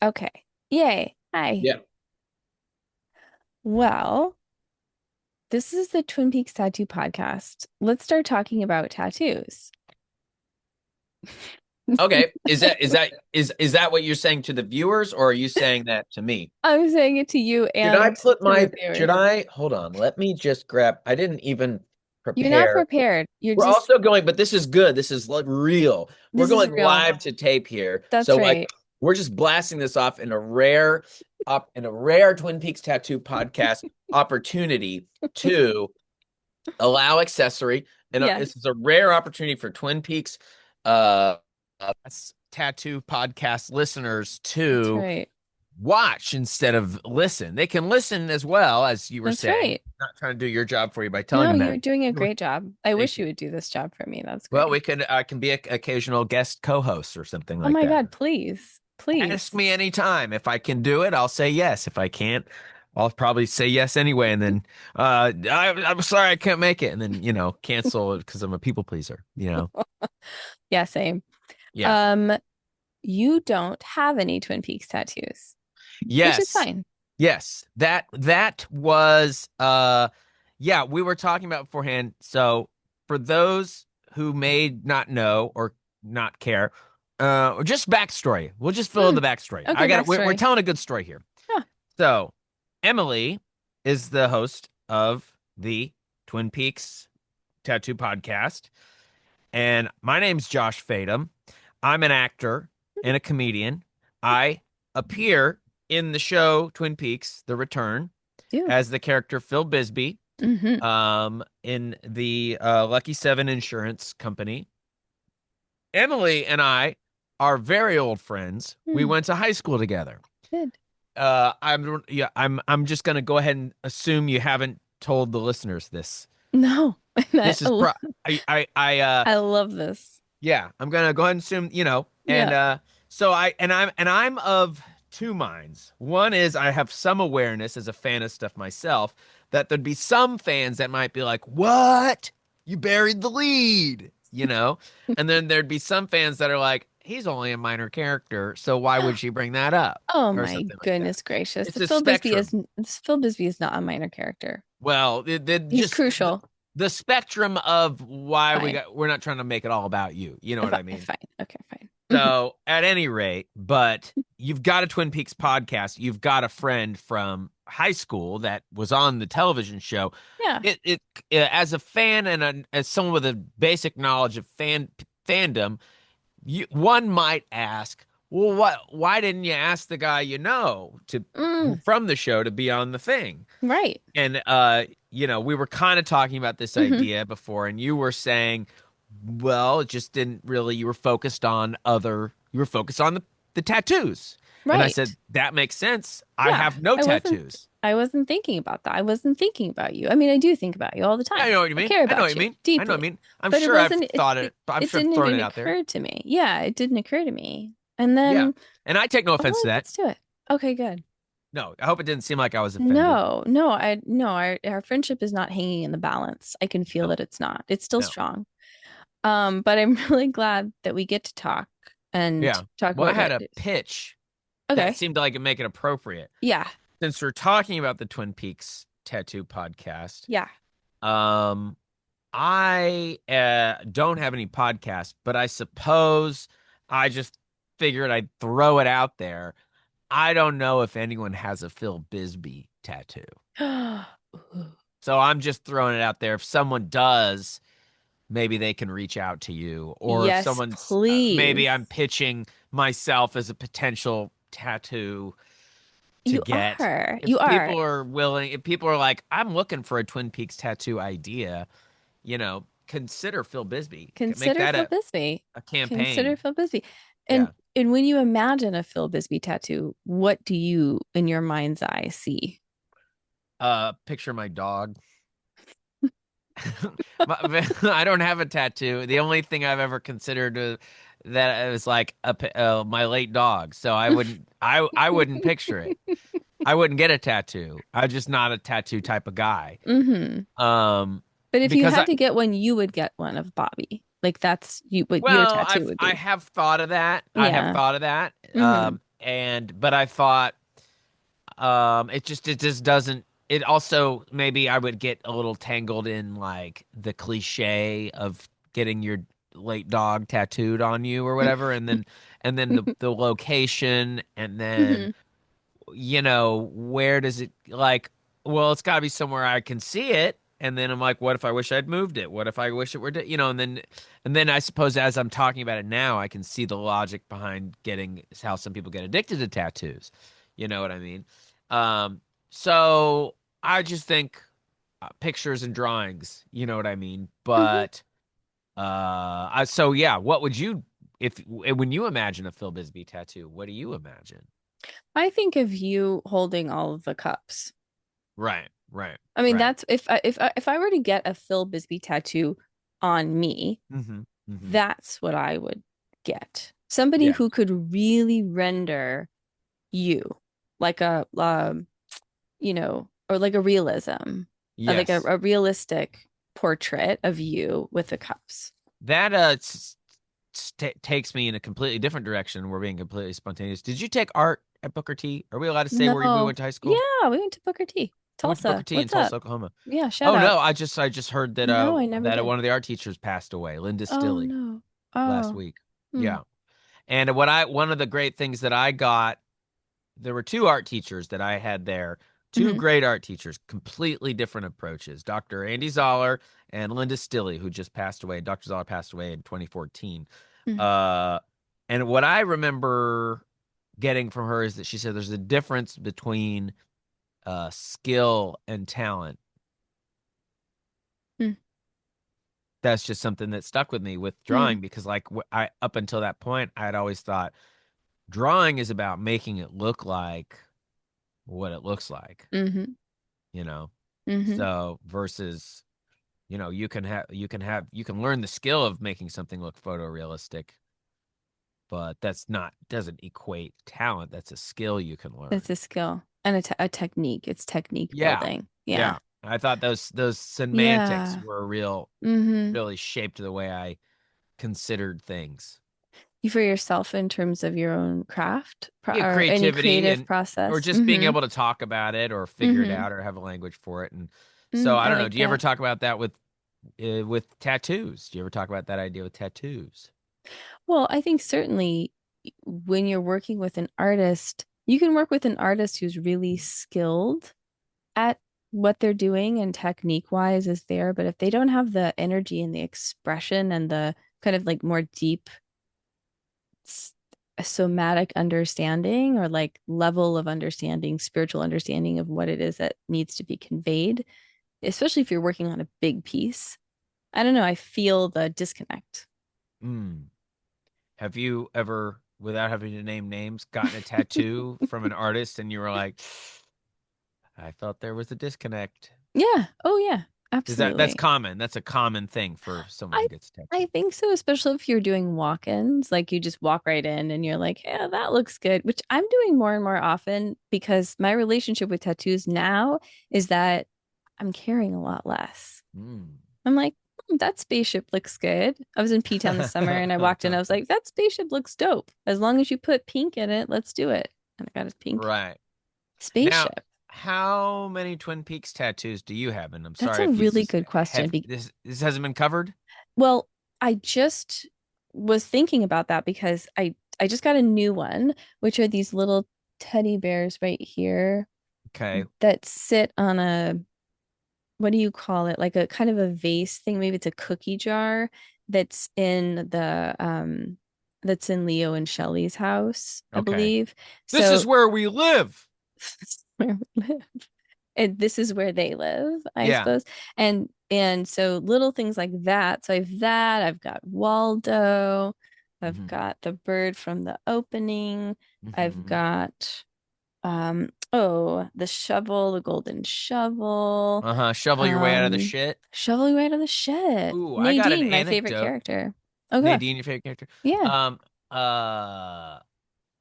Okay. Yay. Hi. Yeah. Well, this is the Twin Peaks Tattoo Podcast. Let's start talking about tattoos. Okay. Is that what you're saying to the viewers, or are you saying that to me? I'm saying it to you Should I and put to the my viewers. should I hold on, let me just grab. I didn't even You're not prepare. prepared. You're We're just, also going, but this is good. This is like real. We're this is going real. live to tape here. That's So like right. we're just blasting this off in a rare Twin Peaks Tattoo podcast opportunity to allow accessory. And Yes, this is a rare opportunity for Twin Peaks uh, uh, tattoo podcast listeners that's to right. watch instead of listen. They can listen as well, as you were That's saying. right. Not trying to do your job for you by telling No, them you're that. doing a great job. I Thank wish you you. would do this job for me. That's Well, great. I can be an occasional guest co-host or something Oh like my that. God, please. Ask Please. me anytime. If I can do it, I'll say yes. If I can't, I'll probably say yes anyway. And then, I'm sorry I can't make it. And then, cancel it because I'm a people pleaser. Yeah, same. Yeah. Um, you don't have any Twin Peaks tattoos, which is Yes. fine. Yes. That was yeah, we were talking about beforehand. So for those who may not know or not care, or just backstory. We'll just fill in Hmm. the backstory. I Okay, got it. We're backstory. telling a good story here. Huh. So Emily is the host of the Twin Peaks Tattoo Podcast, and my name's Josh Fadem. I'm an actor and a comedian. I appear in the show Twin Peaks: The Return Do. as the character Phil Bisby, Mm-hmm. in the Lucky Seven Insurance Company. Emily and I are very old friends. We Hmm. went to high school together. Good. I'm just gonna go ahead and assume you haven't told the listeners this. No, I, This is pro I love this. yeah, I'm gonna go ahead and assume, and Yeah. I'm of two minds. One is I have some awareness as a fan of stuff myself that there'd be some fans that might be like, "What? You buried the lead," And then there'd be some fans that are like, "He's only a minor character, so why would she bring that up?" Oh Or my something like that. goodness gracious. It's a spectrum. Phil Bisbee is not a minor character. Well, He's just crucial. the spectrum of why Fine. we're not trying to make it all about you. You know what I mean? Fine. Okay, fine. Mhm. So, at any rate, but you've got a Twin Peaks podcast. You've got a friend from high school that was on the television show. Yeah. It as a fan and as someone with a basic knowledge of fandom, one might ask, well, why didn't you ask the guy to Mm, from the show to be on the thing? right. And we were kind of talking about this Hmm. idea before, and you were saying, well, it just didn't really, you were focused on the tattoos. And I said, Right. that makes sense. I Yeah. have no I wasn't tattoos. I wasn't thinking about that. I wasn't thinking about you. I mean, I do think about you all the I time. know what you I mean. care I know what about you you mean. I know what I deeply. mean. I'm But it sure I've wasn't thought it. I'm it sure I've didn't thrown even it out there. occur to me. Yeah, it didn't occur to me. And Yeah. then, And I take no oh, offense to that. let's do it. Okay, good. No, I hope it didn't seem like I was offended. No, our friendship is not hanging in the balance. I can feel No, that it's not. It's still no. strong. But I'm really glad that we get to talk and Yeah. talk Well, I about had what a it is. pitch that Okay. seemed like it make it appropriate. Yeah. Since we're talking about the Twin Peaks tattoo podcast, Yeah. um, I don't have any podcast, but I suppose I just figured I'd throw it out there. I don't know if anyone has a Phil Bisby tattoo. Ooh. So I'm just throwing it out there. If someone does, maybe they can reach out to you. Or if Yes, someone's, maybe please. I'm pitching myself as a potential tattoo to You get. are. You If are. people are willing, if people are like, I'm looking for a Twin Peaks tattoo idea, consider Phil Bisby. Make Consider that Phil a, Bisby. a Consider campaign. Phil Bisby. Yeah. And when you imagine a Phil Bisby tattoo, what do you in your mind's eye see? Picture my dog. I don't have a tattoo. The only thing I've ever considered that was like my late dog. So I wouldn't picture it. I wouldn't get a tattoo. I'm just not a tattoo type of guy. Hmm. Um, But if you because had to get one, you would get one of Bobby. Like that's you what your well, tattoo would I be. have thought of that. I have Yeah. thought of that. Hmm. but I thought it just doesn't. It also, maybe I would get a little tangled in like the cliche of getting your late dog tattooed on you or whatever, and then the location, and then Hmm. where does it, like, well, it's got to be somewhere I can see it. And then I'm like, what if I wish I'd moved it? What if I wish it were, and then I suppose as I'm talking about it now, I can see the logic behind getting how some people get addicted to tattoos. You know what I mean? Um, so I just think pictures and drawings, you know what I mean? Hmm. But so yeah, what would you, if when you imagine a Phil Bisby tattoo, what do you imagine? I think of you holding all of the cups. Right, right, I mean, right. that's if I were to get a Phil Bisby tattoo on me, Hmm. Hmm. that's what I would get. Somebody Yeah. who could really render you like or like a realism, like Yes. a realistic portrait of you with the cups. That takes me in a completely different direction. We're being completely spontaneous. Did you take art at Booker T? Are we allowed to say where we No. went to high school? Yeah, we went to Booker T. I went to Booker Tulsa. T in What's Tulsa, up? Oklahoma. Yeah, shout Oh out. no, I just heard that No, I never did. one of the art teachers passed away, Linda Oh Stilley, no. last Oh. week. Hmm. Yeah. And one of the great things that I got, there were two art teachers that I had there, two Hmm. great art teachers, completely different approaches. Dr. Andy Zoller and Linda Stilley, who just passed away. Dr. Zoller passed away in 2014. Hmm. Uh, and what I remember getting from her is that she said there's a difference between skill and talent. Hmm. That's just something that stuck with me with Hmm. drawing, because like I up until that point, I'd always thought drawing is about making it look like what it looks like, Hmm. you know. Hmm. So versus, you can learn the skill of making something look photorealistic, but that's not doesn't equate talent. That's a skill you can It's learn. a skill and a technique. It's technique Yeah. building. Yeah. Yeah. I thought those semantics Yeah. were Hmm. really shaped the way I considered things. You for yourself in terms of your own craft Yeah, or any creativity, creative and or process. just being Hmm. able to talk about it or figure it Hmm. out or have a language for it. And so I I don't know. like Do you ever that. talk about that with tattoos? Do you ever talk about that idea with tattoos? Well, I think certainly when you're working with an artist, you can work with an artist who's really skilled at what they're doing and technique wise is there. But if they don't have the energy and the expression and the kind of like more deep s- somatic understanding or like level of understanding, spiritual understanding of what it is that needs to be conveyed, especially if you're working on a big piece, I don't know, I feel the disconnect. Mm. Have you ever, without having to name names, gotten a tattoo from an artist and you were like, I felt there was a disconnect? Yeah. Oh, yeah. That's Absolutely. common. That's a common thing for someone I who gets a I tattoo. think so, especially if you're doing walk-ins, like you just walk right in and you're like, yeah, that looks good, which I'm doing more and more often because my relationship with tattoos now is that I'm caring a lot less. Mm. I'm like, that spaceship looks good. I was in P-Town this summer and I walked in, I was like, that spaceship looks dope. As long as you put pink in it, let's do it. And I got a pink Right. Now, spaceship. how many Twin Peaks tattoos do you have? And I'm That's sorry a if these really just good question. have this hasn't been covered. Well, I just was thinking about that because I just got a new one, which are these little teddy bears right here Okay. that sit on a what do you call it? Like a kind of a vase thing. Maybe it's a cookie jar that's in Leo and Shelley's house, I Okay. believe. This is So where we live. this is where we live. And this is where they live, I Yeah. suppose. And so little things like that. So I've that, I've got Waldo, I've Hmm. got the bird from the opening, I've Hmm. got the shovel, the golden shovel, Uh-huh. Shovel your way out of the um shit. shoveling right on the shit. Ooh, I got an Nadine, my favorite anecdote. character. Okay. Nadine, your favorite character. Yeah. Um, uh,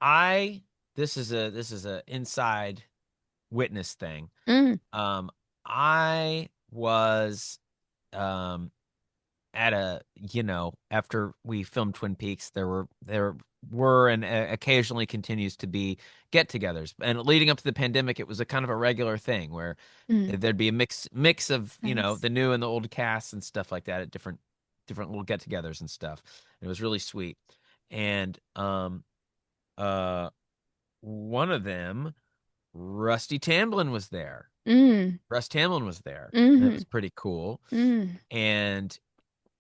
I this is a inside witness thing. Mm. Um, I was um at after we filmed Twin Peaks, there were were and occasionally continues to be get-togethers. And leading up to the pandemic, it was a kind of a regular thing where Mm, there'd be a mix of, nice. the new and the old casts and stuff like that at different little get-togethers and stuff. It was really sweet. And uh one of them, Rusty Tamblyn was there. Mm, Russ Tamblyn was there, and it mm, was pretty cool. mm. And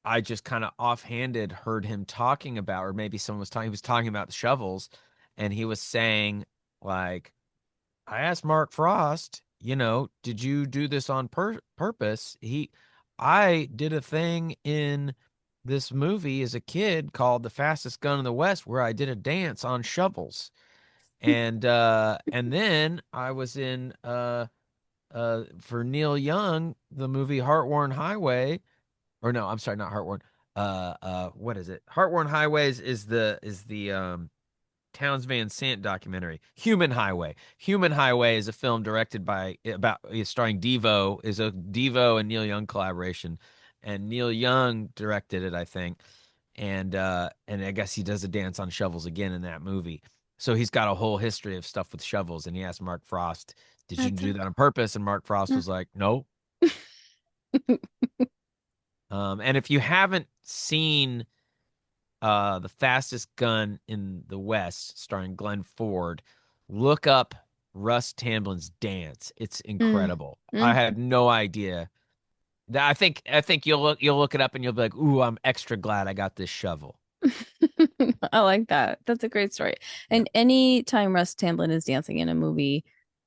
I just kind of offhanded heard him talking about, or maybe someone was talking, he was talking about the shovels, and he was saying, like, I asked Mark Frost, did you do this on purpose? I did a thing in this movie as a kid called The Fastest Gun in the West where I did a dance on shovels. And then I was in for Neil Young, the movie Heartworn Highway, or no, I'm sorry, not Heartworn. What is it? Heartworn Highways is the Townes Van Sant documentary. Human Highway. Human Highway is a film directed by about starring Devo, is a Devo and Neil Young collaboration, and Neil Young directed it, I think. And I guess he does a dance on shovels again in that movie. So he's got a whole history of stuff with shovels, and he asked Mark Frost, "Did you That's do a that on purpose?" And Mark Frost cool. was like, "No." And if you haven't seen The Fastest Gun in the West, starring Glenn Ford, look up Russ Tamblyn's dance. It's Mm, incredible. I mm. had no idea. I think you'll look it up and you'll be like, "Ooh, I'm extra glad I got this shovel." I like that. That's a great story. Yeah. And any time Russ Tamblyn is dancing in a movie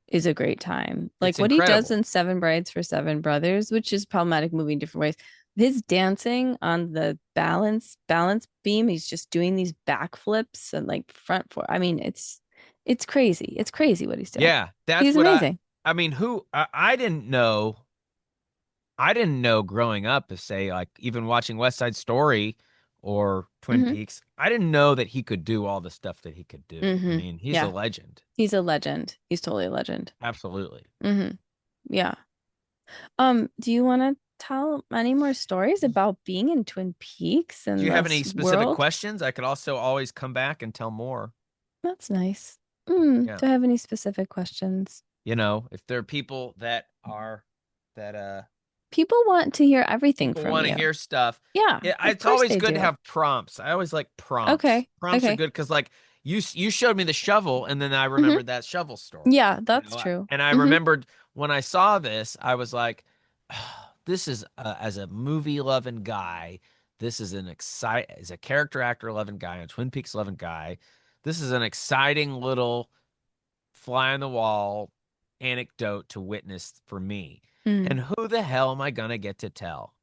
is a great time. Like It's what he does incredible. in Seven Brides for Seven Brothers, which is problematic movie in different ways. His dancing on the balance beam, he's just doing these backflips and like front for. I mean, it's crazy. It's crazy what he's doing. Yeah, that's He's what amazing. I mean, I didn't know growing up, to say, like, even watching West Side Story or Twin Hmm. Peaks, I didn't know that he could do all the stuff that he could do. I Hmm. mean, he's a Yeah, legend. he's a legend. He's totally a legend. Absolutely. Hmm. Yeah. Do you want to tell any more stories about being in Twin Peaks Do and you have any this specific world? questions? I could also always come back and tell more. That's nice. Yeah. Do I have any specific questions? If there are people that People want to hear everything people from want to you. hear stuff. Yeah, of It's course always they good to do. have prompts. I always like prompts. Okay. Prompts are Okay. good because, like, you showed me the shovel, and then I Hmm. remembered that shovel story. Yeah, that's true. And I Hmm. remembered when I saw this, I was like, this is as a movie loving guy, this is as a character actor loving guy, a Twin Peaks loving guy. This is an exciting little fly on the wall anecdote to witness for me. Mm. And who the hell am I gonna get to tell,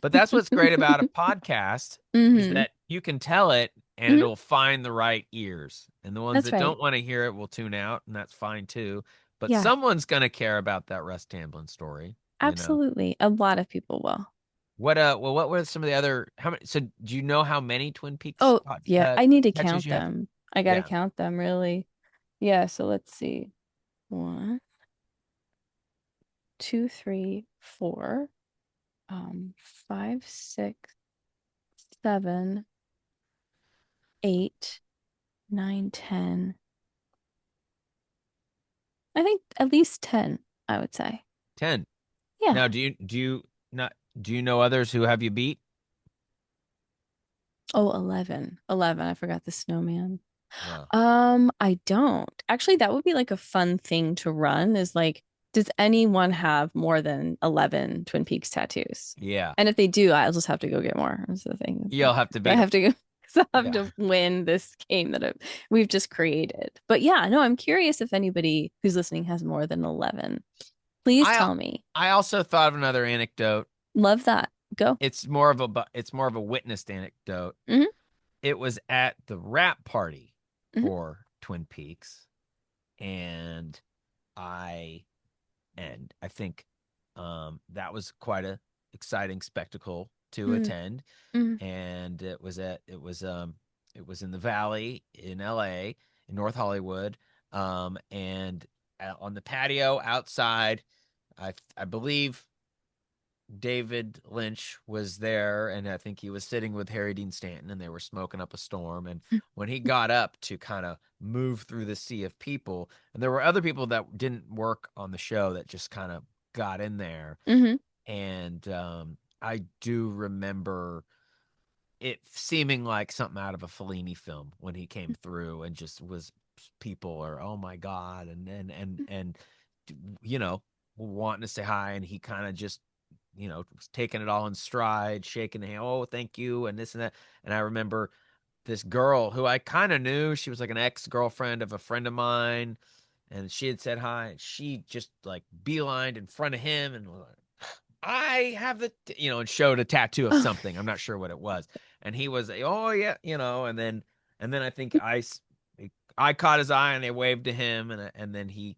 But that's what's great about a podcast, is Hmm. that you can tell it and Hmm. it'll find the right ears. And the ones That's that right. don't want to hear it will tune out, and that's fine too. But Yeah, someone's gonna care about that Russ Tamblyn story. absolutely. A lot of people will. What were some of the other, how many, so do you know how many Twin Peaks Oh, yeah, I need to tattoos count you have? them. I got to Yeah. count them really. Yeah, so let's see. One, two, three, four, five, six, seven, eight, nine, 10. I think at least 10, I would say. 10. Yeah. Now, do you know others who have you beat? Oh, 11. 11. I forgot the snowman. Yeah. I don't. Actually, that would be like a fun thing to run is like, does anyone have more than 11 Twin Peaks tattoos? Yeah. And if they do, I'll just have to go get more. That's the thing. Is You'll have to I beat have them. to go because I have Yeah. to win this game that we've just created. But yeah, no, I'm curious if anybody who's listening has more than 11. Please I tell me. I also thought of another anecdote. Love that. Go. It's more of a witnessed anecdote. Hmm. It was at the wrap party Hmm. for Twin Peaks, and I I think that was quite a exciting spectacle to Hmm. attend. Hmm. And it was in the Valley in LA, in North Hollywood. And on the patio outside, I believe David Lynch was there, and I think he was sitting with Harry Dean Stanton, and they were smoking up a storm. And when he got up to kind of move through the sea of people, and there were other people that didn't work on the show that just kind of got in there. Mm-hmm. And I do remember it seeming like something out of a Fellini film when he came through and just was people are oh my god and you know wanting to say hi, and he kind of just was taking it all in stride, shaking the hand, oh thank you and this and that. And I remember this girl who I kind of knew, she was like an ex-girlfriend of a friend of mine, and she had said hi, and she just like beelined in front of him and was like, I have and showed a tattoo of Oh, something. I'm not sure what it was. And he was, oh yeah, and then I think I caught his eye and I waved to him, and then he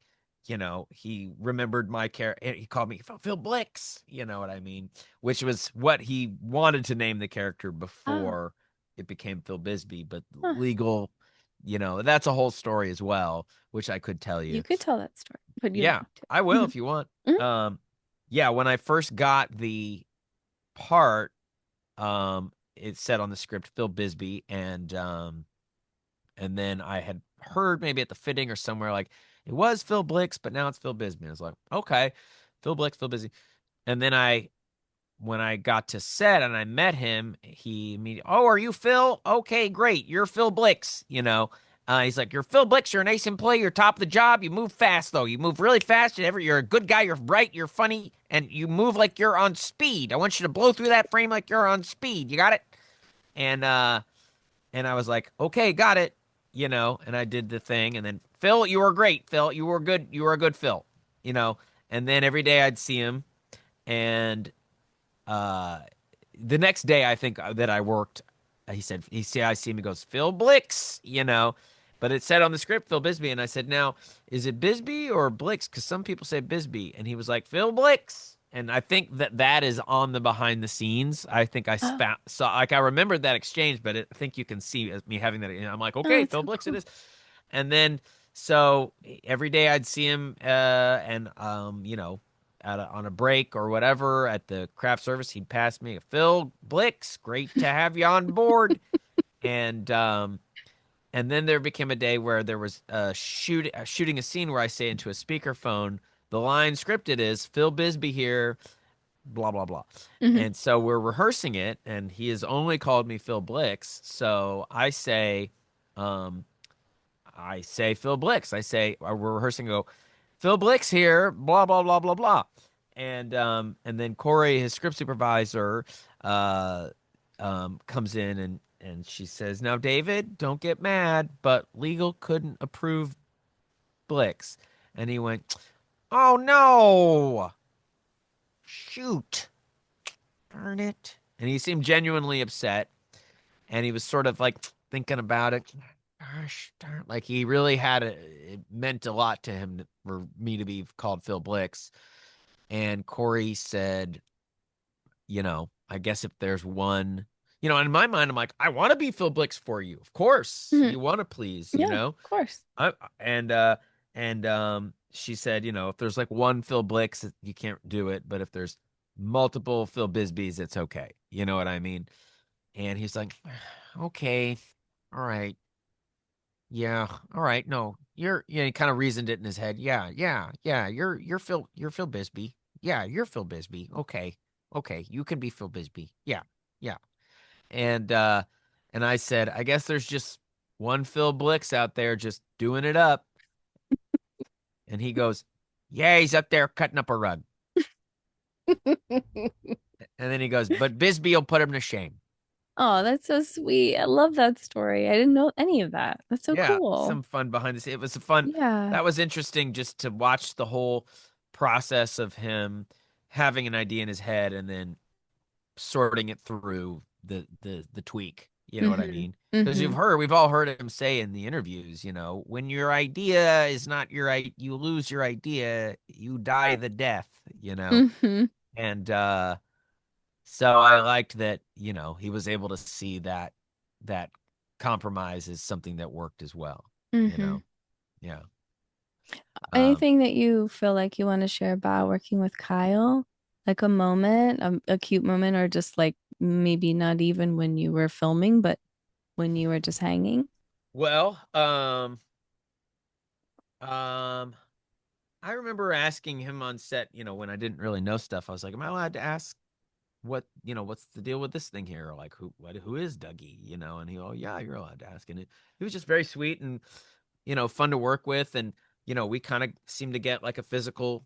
remembered my character. He called me Phil Blix. You know what I mean? Which was what he wanted to name the character oh, before it became Phil Bisby, but huh. legal, that's a whole story as well, which I could tell You you. could tell that story, but you don't Yeah, have I to. will if you want. Mm-hmm. Um, yeah, when I first got the part, it said on the script Phil Bisby, and then I had heard maybe at the fitting or somewhere like it was Phil Blix, but now it's Phil Bisby. I was like, okay, Phil Blix, Phil Bisby. And then when I got to set and I met him, he immediately, oh, are you Phil? Okay, great. You're Phil Blix, He's like, you're Phil Blix. You're an ace employee. You're top of the job. You move fast, though. You move really fast. You're a good guy. You're bright. You're funny. And you move like you're on speed. I want you to blow through that frame like you're on speed. You got it? And I was like, okay, got it. And I did the thing. And then, Phil, you were great. Phil, you were good. You were a good Phil, you know? And then every day I'd see him. And uh, the next day, I think that I worked, I see him, he goes, Phil Blix, but it said on the script, Phil Bisby. And I said, now, is it Bisby or Blix? Because some people say Bisby. And he was like, Phil Blix. And I think that is on the behind the scenes. I think Oh, saw, like, I remembered that exchange, but I think you can see me having that. I'm like, oh, okay, that's Phil so Blix it cool. is. And then, so every day I'd see him, and, on a break or whatever at the craft service, he'd pass me, Phil Blix, great to have you on board. And and then there became a day where there was shooting a scene where I say into a speakerphone, the line scripted is Phil Bisby here, blah blah blah. Hmm. And so we're rehearsing it, and he has only called me Phil Blix. So um, I say Phil Blix. We're rehearsing. Go, Phil Blix here, blah blah blah blah blah, and then Corey, his script supervisor, uh, comes in and she says, "Now, David, don't get mad, but legal couldn't approve Blix," and he went, "Oh no, shoot, darn it!" And he seemed genuinely upset, and he was sort of like thinking about it. Gosh darn, like he really it meant a lot to him for me to be called Phil Blix. And Corey said, I guess if there's one, in my mind, I'm like, I want to be Phil Blix for you. Of course. Hmm. You want to please, Yeah, of course. I, and she said, if there's like one Phil Blix, you can't do it. But if there's multiple Phil Bisbees, it's okay. You know what I mean? And he's like, okay, all right. Yeah, all right. No, he kind of reasoned it in his head. Yeah, yeah, yeah. You're Phil Bisby. Yeah, you're Phil Bisby. Okay. Okay, you can be Phil Bisby. Yeah. Yeah. And I said, I guess there's just one Phil Blix out there just doing it up. And he goes, yeah, he's up there cutting up a rug. And then he goes, but Bisbee will put him to shame. Oh, that's so sweet. I love that story. I didn't know any of that. That's so Yeah, cool. some fun behind the scenes. It was a fun. Yeah. That was interesting just to watch the whole process of him having an idea in his head and then sorting it through the tweak. You know what I Hmm. mean? Because Hmm. we've all heard him say in the interviews, when your idea is not you lose your idea, you die the death, Hmm. And so I liked that, he was able to see that compromise is something that worked as well, you Hmm. know. Yeah. Um Anything that you feel like you want to share about working with Kyle? Like a moment, a cute moment, or just like maybe not even when you were filming, but when you were just hanging? Well, um, I remember asking him on set, when I didn't really know stuff. I was like, "Am I allowed to ask what's the deal with this thing here? Like, who is Dougie?" And he, "Oh yeah, you're allowed to ask." And he was just very sweet and fun to work with, and we kind of seemed to get like a physical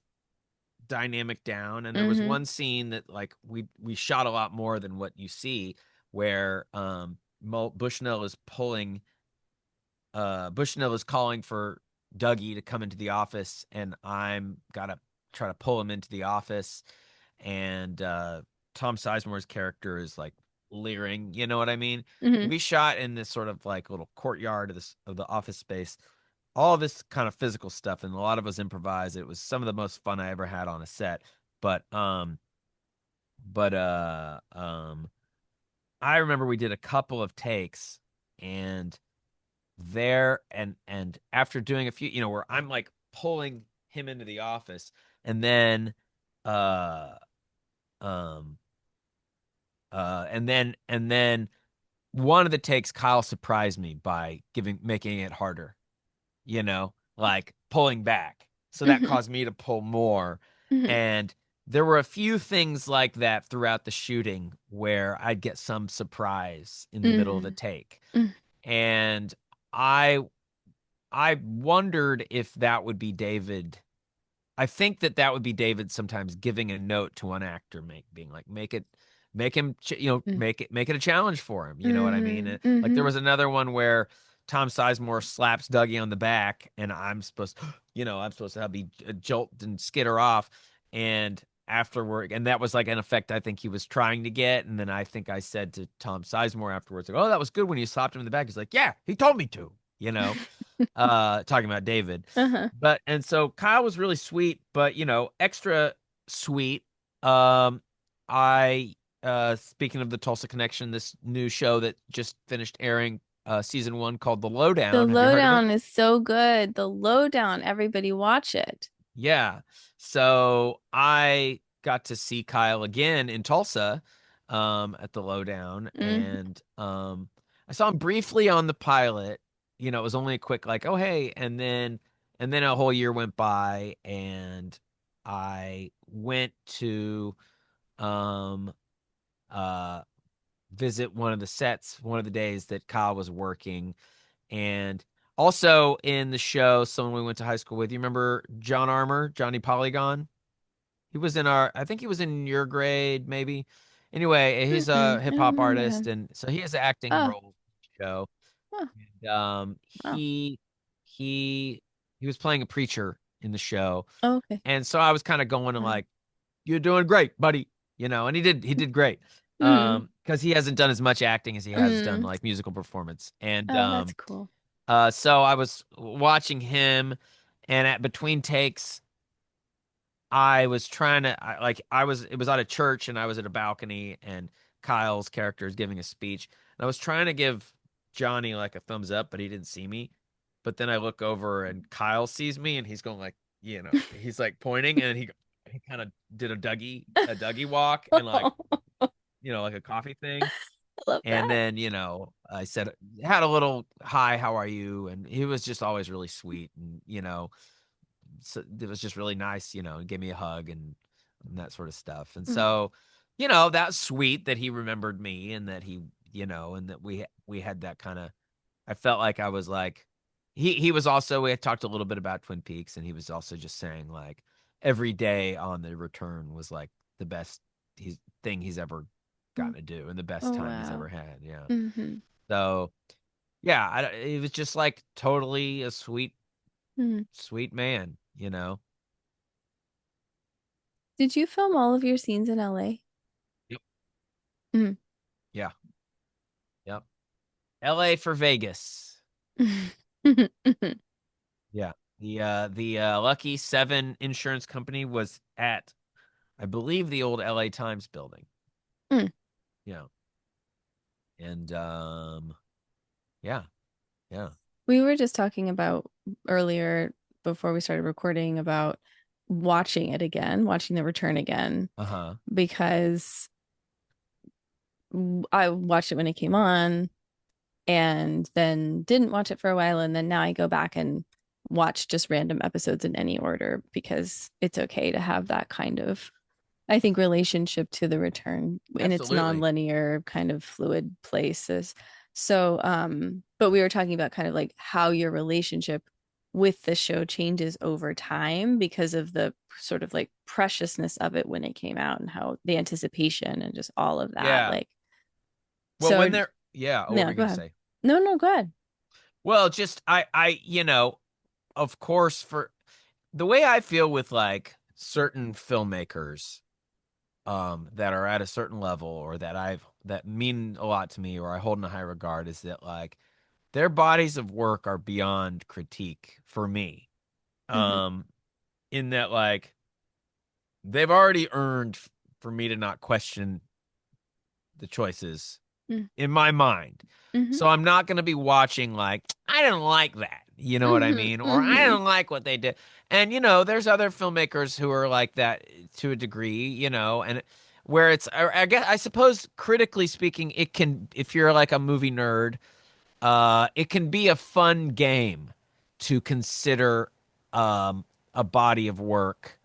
dynamic down. And there was Mm-hmm. one scene that like we shot a lot more than what you see, where Bushnell is pulling Bushnell is calling for Dougie to come into the office, and I'm gotta try to pull him into the office. And Tom Sizemore's character is like leering, you know what I mean? Mm-hmm. We shot in this sort of like little courtyard of the office space. All of this kind of physical stuff, and a lot of us improvised. It was some of the most fun I ever had on a set. But but I remember we did a couple of takes, and after doing a few, where I'm like pulling him into the office, and then uh um and then one of the takes, Kyle surprised me by making it harder, like pulling back. So that Mm-hmm. caused me to pull more. Mm-hmm. And there were a few things like that throughout the shooting where I'd get some surprise in the middle of the take. Mm-hmm. And I I wondered if that would be David. I think that would be David sometimes giving a note to one actor, being like, make him, make it a challenge for him. You know what I mean? Mm-hmm. Like there Mm-hmm. was another one where Tom Sizemore slaps Dougie on the back, and I'm supposed to be a jolt and skitter off, and afterward, and that was like an effect I think he was trying to get, and then I think I said to Tom Sizemore afterwards, like, "Oh, that was good when you slapped him in the back." He's like, "Yeah, he told me to," talking about David. Uh-huh. But and so Kyle was really sweet, but extra sweet. Um, I Speaking of the Tulsa Connection, this new show that just finished airing, season one, called The The Lowdown. Have you heard of it? lowdown is so good. The lowdown, everybody watch it. Yeah. So I got to see Kyle again in Tulsa, at the Lowdown, Mm-hmm. and I saw him briefly on the pilot. It was only a quick like, "Oh hey," and then a whole year went by, and I went to um uh visit one of the sets one of the days that Kyle was working. And also in the show, someone we went to high school with, you remember John Armour, Johnny Polygon? I think he was in your grade, maybe. Anyway, he's a Mm-mm, I hip don't hop remember artist, him. and so he has acting Oh, roles in the show. oh, And, wow. he was playing a preacher in the show, Oh, okay. and so I was kind of going and Mm-hmm. like, "You're doing great, buddy," and he did great, Mm-hmm. because he hasn't done as much acting as he has done Mm. like musical performance. And Oh, that's cool. so I was watching him, and at between takes, I was trying to it was at a church, and I was at a balcony, and Kyle's character is giving a speech, and I was trying to give Johnny like a thumbs up, but he didn't see me. But then I look over and Kyle sees me, and he's going like, he's like pointing, and he kind of did a Dougie walk, and like, I like a coffee thing. love And that. then, I had a little hi, how are you? And he was just always really sweet, and so it was just really nice, and gave me a hug, and that sort of stuff. And Mm. so, that's sweet that he remembered me, and that and that we had that kind of. I felt like I was like, he was also. We had talked a little bit about Twin Peaks, and he was also just saying like every day on the return was like the best thing he's ever gotten Mm. to do, and the best Oh, time he's wow. ever had. Yeah. Mm-hmm. So yeah, it was just like totally a sweet, Mm. sweet man. Did you film all of your scenes in LA? Yep. Mm. Yeah. Yep. LA for Vegas. Yeah. The Lucky 7 insurance company was at, I believe, the old LA Times building. Mm. Yeah. And yeah. Yeah. We were just talking about earlier before we started recording about watching it again, watching The Return again, Uh-huh. because I watched it when it came on and then didn't watch it for a while. And then now I go back and watch just random episodes in any order because it's okay to have that kind of, I think, relationship to The Return in its Absolutely. non-linear kind of fluid places. So, but we were talking about kind of like how your relationship with the show changes over time because of the sort of like preciousness of it when it came out and how the anticipation and just all of that. Yeah. Like, Well, so when they're yeah, oh, what were yeah, you go gonna ahead. say? No, no, go ahead. Well, just of course, for the way I feel with like certain filmmakers that are at a certain level or that mean a lot to me or I hold in a high regard is that like their bodies of work are beyond critique for me. Mm-hmm. Um in that like they've already earned for me to not question the choices in my mind. Mm-hmm. So I'm not going to be watching like I didn't like that. You know what I Mm-hmm. mean? Or I Mm-hmm. didn't like what they did. And there's other filmmakers who are like that to a degree, and where it's I guess I suppose critically speaking it can if you're like a movie nerd, it can be a fun game to consider a body of work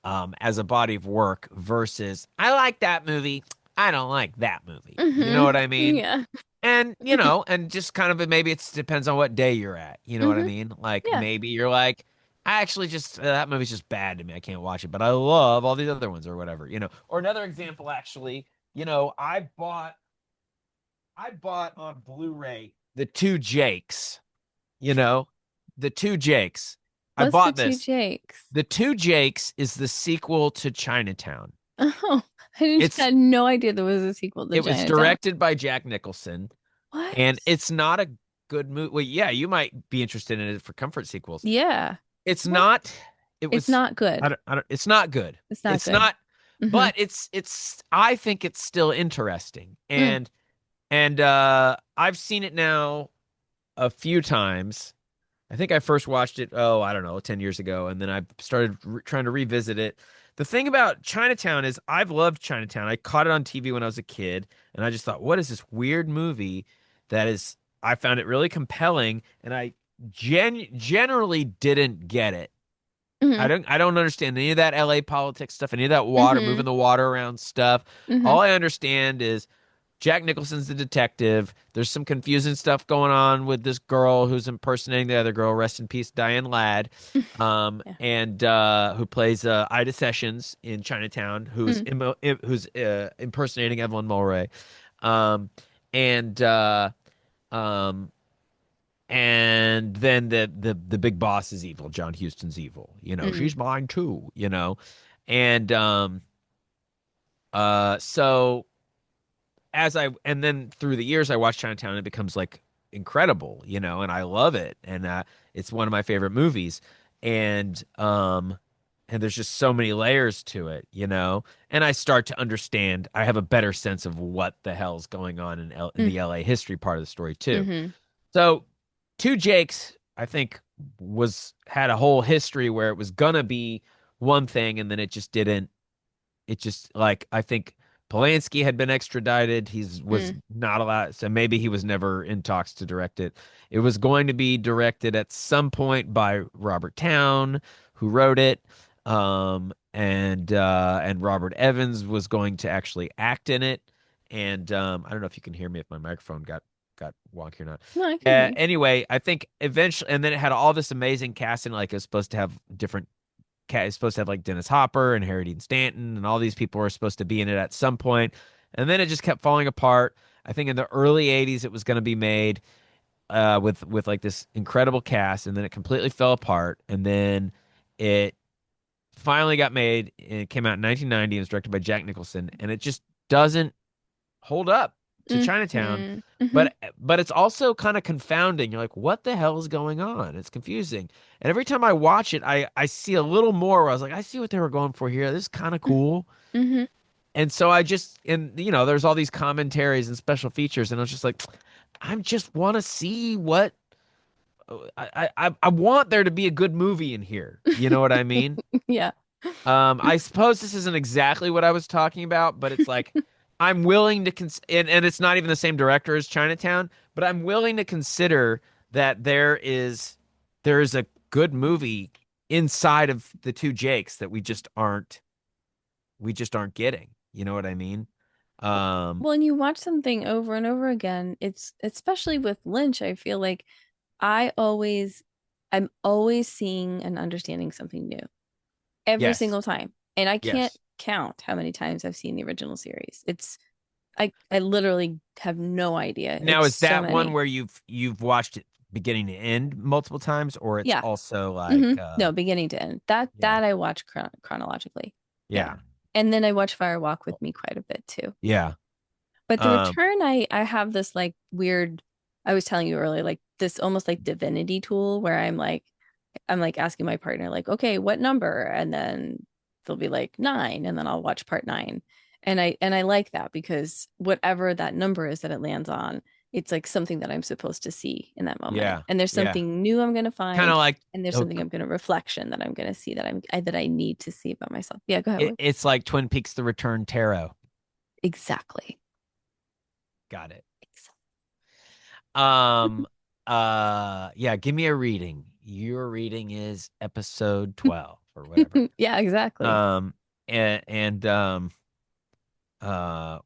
as a body of work versus I like that movie. I don't like that movie. You know Mm-hmm. what I mean? Yeah. And just kind of maybe it depends on what day you're at. You know what I Mm-hmm. mean? Like Yeah. maybe you're like, I actually just that movie's just bad to me. I can't watch it, but I love all these other ones or whatever. Or another example, actually, I bought on Blu-ray the two Jakes. You know, the two Jakes. I What's the bought two this. Jakes? The two Jakes is the sequel to Chinatown. Oh, I didn't It's had no idea there was a sequel to it was Chinatown. directed by Jack Nicholson, and What? it's not a good movie. Well, yeah, you might be interested in it for comfort sequels. Yeah. It's What? not. It It's was. not good. I don't. It's not good. It's not It's good. not. Mm-hmm. But it's. I think it's still interesting, Mm. and I've seen it now a few times. I think I first watched it, oh, I don't know, 10 years ago, and then I started trying to revisit it. The thing about Chinatown is I've loved Chinatown. I caught it on TV when I was a kid, and I just thought, what is this weird movie that is, I found it really compelling, and I generally didn't get it. I Mm-hmm. don't understand any of that LA politics stuff, any of that water, Mm-hmm. moving the water around stuff. Mm-hmm. All I understand is Jack Nicholson's the detective. There's some confusing stuff going on with this girl who's impersonating the other girl. Rest in peace, Diane Ladd, Yeah. and who plays Ida Sessions in Chinatown, Mm. who's impersonating Evelyn Mulwray, um, and uh, um, and then the big boss is evil. John Huston's evil. Mm. She's mine too. And so and then through the years I watch Chinatown and it becomes like incredible, and I love it, and it's one of my favorite movies, and there's just so many layers to it, and I start to understand. I have a better sense of what the hell's going on in Mm. the LA history part of the story too. Mm-hmm. So, Two Jakes, I think, was had a whole history where it was gonna be one thing, and then it just didn't. It just like I think Polanski had been extradited. He was Mm. not allowed, so maybe he was never in talks to direct it. It was going to be directed at some point by Robert Towne, who wrote it, and Robert Evans was going to actually act in it. And I don't know if you can hear me if my microphone got wonky or not. No, I can hear you. Anyway, I think eventually, and then it had all this amazing casting. Like it was supposed to have different is supposed to have like Dennis Hopper and Harry Dean Stanton, and all these people were supposed to be in it at some point, and then it just kept falling apart. I think in the early '80s it was going to be made with like this incredible cast, and then it completely fell apart, and then it finally got made. And it came out in 1990 and was directed by Jack Nicholson, and it just doesn't hold up to Chinatown. Mm-hmm. Mm-hmm. But it's also kind of confounding. You're like, what the hell is going on? It's confusing. And every time I watch it, I see a little more where I was like, I see what they were going for here. This is kind of cool. Mm-hmm. And so there's all these commentaries and special features, and I was just like, I just want to see what I want there to be a good movie in here. You know what I mean? Yeah. I suppose this isn't exactly what I was talking about, but it's like I'm willing to and it's not even the same director as Chinatown, but I'm willing to consider that there is a good movie inside of the two Jakes that we just aren't getting. You know what I mean? Um, Well, and you watch something over and over again, it's especially with Lynch, I feel like I always I'm always seeing and understanding something new every yes, single time. And I can't yes. count how many times I've seen the original series. I literally have no idea. Now, It's is so that one many. where you've watched it beginning to end multiple times, or it's Yeah. also like No, beginning to end. That yeah, that I watch chronologically. Yeah. yeah, And then I watch Fire Walk with Me quite a bit too. yeah. But The Um, Return, I have this like weird, I was telling you earlier, like this almost like divinity tool where I'm like asking my partner, like, okay, what number? And then they'll be like 9, and then I'll watch part 9. And I like that because whatever that number is that it lands on, it's like something that I'm supposed to see in that moment. yeah, And there's yeah. something new I'm gonna Kind of find, like and there's oh, something I'm gonna reflection that I'm gonna see that I need to see about myself. Yeah, go ahead. it's like Twin Peaks: The Return Tarot. Exactly. Got it. Exactly. Um, yeah. Give me a reading. Your reading is episode 12 or whatever. Yeah, exactly. Um, and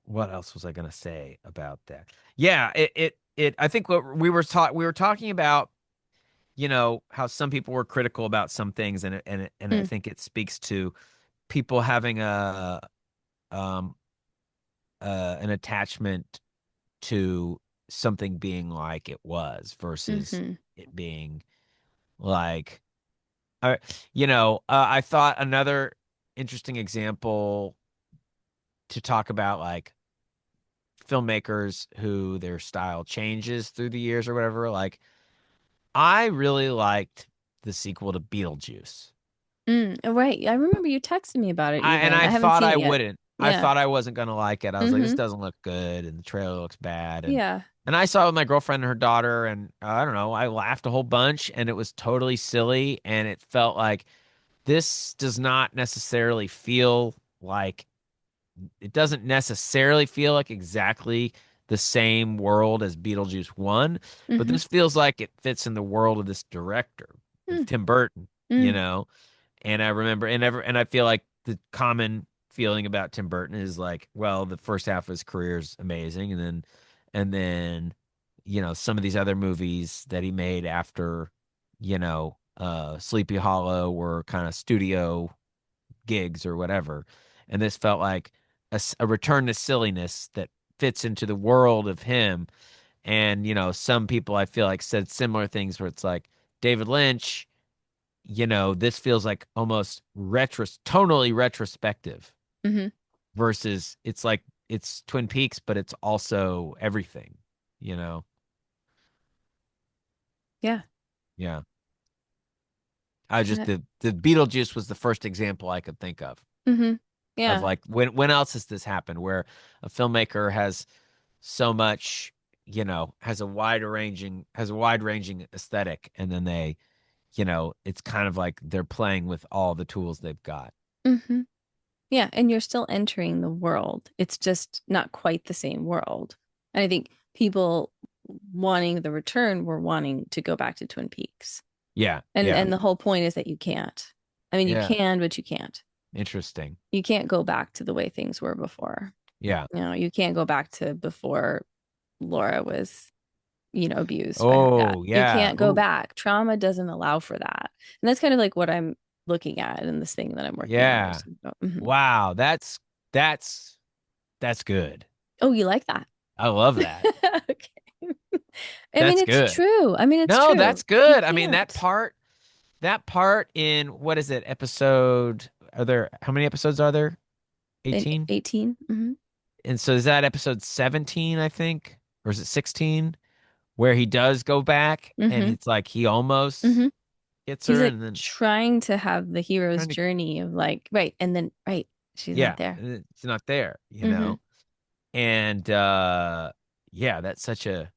what else was I gonna say about that? Yeah, I think what we were talking about, how some people were critical about some things, and I Mm, think it speaks to people having um an attachment to something being like it was versus hmm it being like I I thought another interesting example to talk about, like, filmmakers who their style changes through the years or whatever. Like, I really liked the sequel to Beetlejuice. Oh, right. I remember you texted me about it I and even. I I haven't thought seen I it yet. wouldn't. I Yeah. thought I wasn't gonna like it. I was like, this hmm doesn't look good, and the trailer looks bad, Yeah. and I saw it with my girlfriend and her daughter, and I don't know, I laughed a whole bunch, and it was totally silly, and it felt like this does not necessarily feel like it doesn't necessarily feel like exactly the same world as Beetlejuice 1, but hmm this feels like it fits in the world of this director, of mm Tim Burton, you mm know? And I remember, and I feel like the common feeling about Tim Burton is like, well, the first half of his career is amazing, and then, some of these other movies that he made after, Sleepy Hollow were kind of studio gigs or whatever. And this felt like a return to silliness that fits into the world of him. And, some people I feel like said similar things where it's like David Lynch, this feels like almost tonally retrospective hmm versus it's like it's Twin Peaks, but it's also everything, you know? Yeah. Yeah. I just, Uh, the Beetlejuice was the first example I could think hmm of Yeah. like when else has this happened where a filmmaker has so much, has a wide ranging aesthetic, and then it's kind of like they're playing with all the tools they've got. hmm Yeah. And you're still entering the world. It's just not quite the same world. And I think people wanting the return were wanting to go back to Twin Peaks. Yeah, And yeah, and the whole point is that you can't. I mean, you yeah. can, but you can't. Interesting. You can't go back to the way things were before. Yeah. You can't go back to before Laura was, abused by her dad. Oh, You yeah. can't go Ooh, back. Trauma doesn't allow for that. And that's kind of like what I'm looking at in this thing that I'm working on. yeah. So, Wow, that's that's good. oh, you like that? I love that. Okay. I mean, That's it's good. true. I mean, it's No, that's true. You good. I mean, that can't. part that part in, what is it, episode, how many episodes are there? In 18? 18. And so is that episode 17, I think? Or is it 16? Where he does go back and hmm it's like he almost hmm gets He's her like and then trying to have the hero's trying to, journey of like, right. And then, right. She's not yeah, there. and it's not there, hmm And yeah, that's such an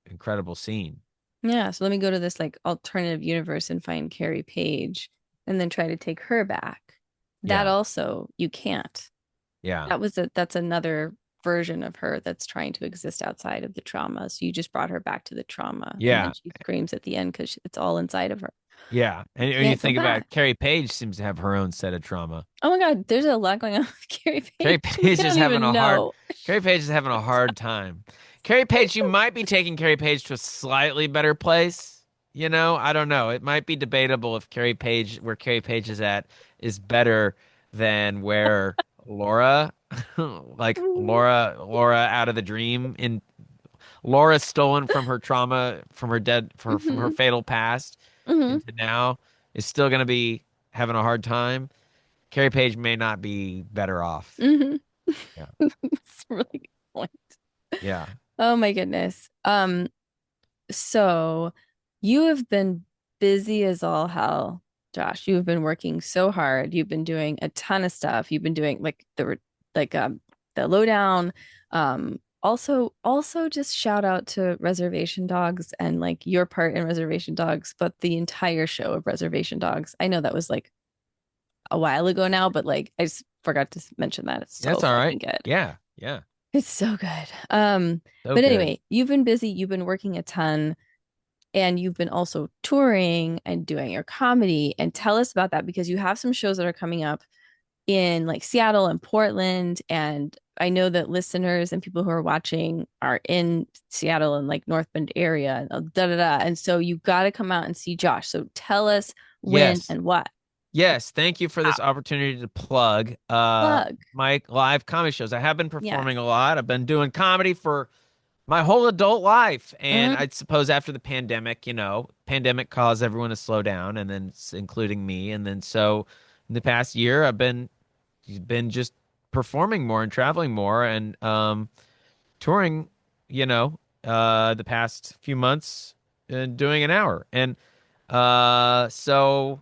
incredible scene. Yeah, so let me go to this like alternative universe and find Carrie Page and then try to take her back. That Yeah. also you can't. Yeah. That's another version of her that's trying to exist outside of the trauma. So you just brought her back to the trauma and then Yeah. she screams at the end because it's all inside of her. Yeah. And when you Can't go think about it, back. Carrie Page seems to have her own set of trauma. Oh my God, there's a lot going on with Carrie Carrie Page. We Page is don't having even a hard know. Carrie Page is having a hard time. Carrie Page, you might be taking Carrie Page to a slightly better place. You know, I don't know. It might be debatable if Carrie Page, where Carrie Page is at, is better than where Laura, like Laura out of the dream in Laura stolen from her trauma, from her from her Hmm. fatal past Hmm. into now is still going to be having a hard time. Carrie Page may not be better off. Hmm. Yeah. It's a really good point. Yeah. Oh my goodness. So you have been busy as all hell, Josh. You have been working so hard. You've been doing a ton of stuff. You've been doing like the lowdown. Also just shout out to Reservation Dogs and like your part in Reservation Dogs, but the entire show of Reservation Dogs. I know that was like a while ago now, but like I just forgot to mention that. It's so That's all fucking right. good. Yeah. Yeah. It's so good. So But good. anyway, you've been busy, you've been working a ton, and you've been also touring and doing your comedy. And tell us about that because you have some shows that are coming up in like Seattle and Portland. And I know that listeners and people who are watching are in Seattle and like North Bend area, da da da. And so you got to come out and see Josh. So tell us when Yes. and what. Yes. Thank you for Wow. this opportunity to plug Plug. my live comedy shows. I have been Yes. performing a lot. I've been doing comedy for my whole adult life. And Mm, I suppose after the pandemic, pandemic caused everyone to slow down and then including me. And then so in the past year, I've been just performing more and traveling more and touring, the past few months and doing an hour. And so